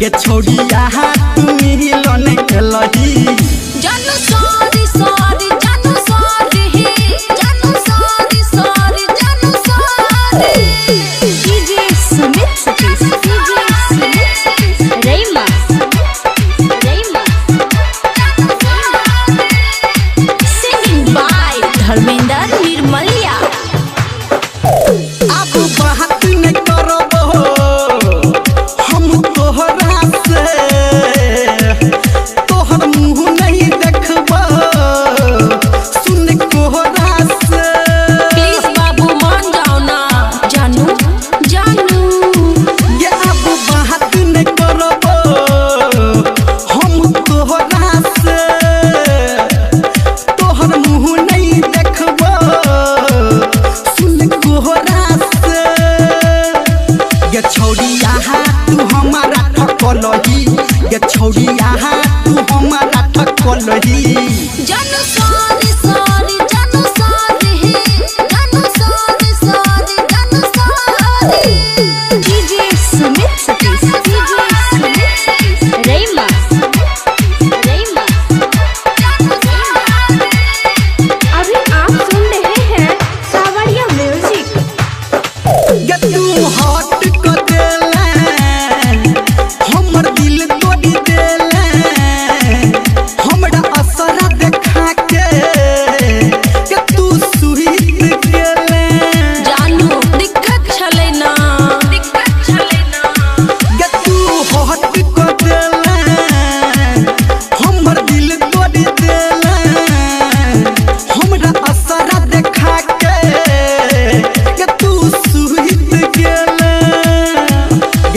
गे छोड़िया तू मिलन लही जानू सॉरी सॉरी जानू सॉरी जानू सॉरी सॉरी जानू sorry DJ Sumit Satish DJ Sumit Satish रेमा सिंगिंग बाय धर्मेंद्र निर्मलिया। अब बात न करबो हम तोहरा से तोहर मुँह नहीं देखबो सुन कोहरा से प्लीज बाबू मान जाओ ना जानू जानू ये अब बात न करबो हम तोहरा से तोहर मुँह नहीं देखबो सुन कोहरा से ये छोड़िया तू हमारा ठकलही ये छोड़िया तू हमारा ठकलही जानू सॉरी सॉरी जानू सॉरी जानू सॉरी सॉरी जानू sorry DJ Sumit Satish DJ Sumit Satish रेमा अभी आप सुन रहे हैं सावरिया म्यूजिक। ये तू हट कर देले हमर दिल तोड़ी देले हमरा असरा देखा के ये तू सुहित गेले जानू दिक्कत चले ना ये तू हट कर देले हमर दिल तोड़ी देले हमरा असरा देखा के ये तू सुहित गेले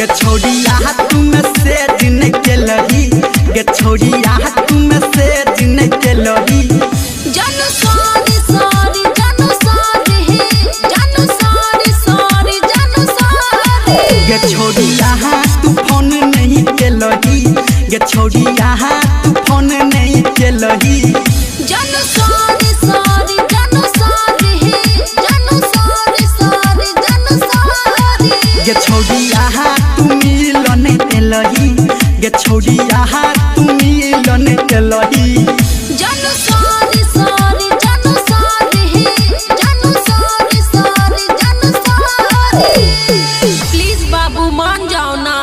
ये छोड़िया तू मैसेज नहीं केलही ये छोड़िया तू मैसेज नहीं केलही जानू सॉरी सॉरी जानू सॉरी जानू सॉरी सॉरी जानू सॉरी ये छोड़िया तू फोन नहीं केलही ये छोड़िया तू फोन नहीं केलही जानू सॉरी सॉरी जानू सॉरी जानू सॉरी सॉरी जानू सॉरी ये छोड़िया तू मिलन केलही ये छोड़िया तू मिलन केलही जानू सॉरी सॉरी जानू सॉरी जानू सॉरी सॉरी जानू सॉरी प्लीज बाबू मान जाओ ना।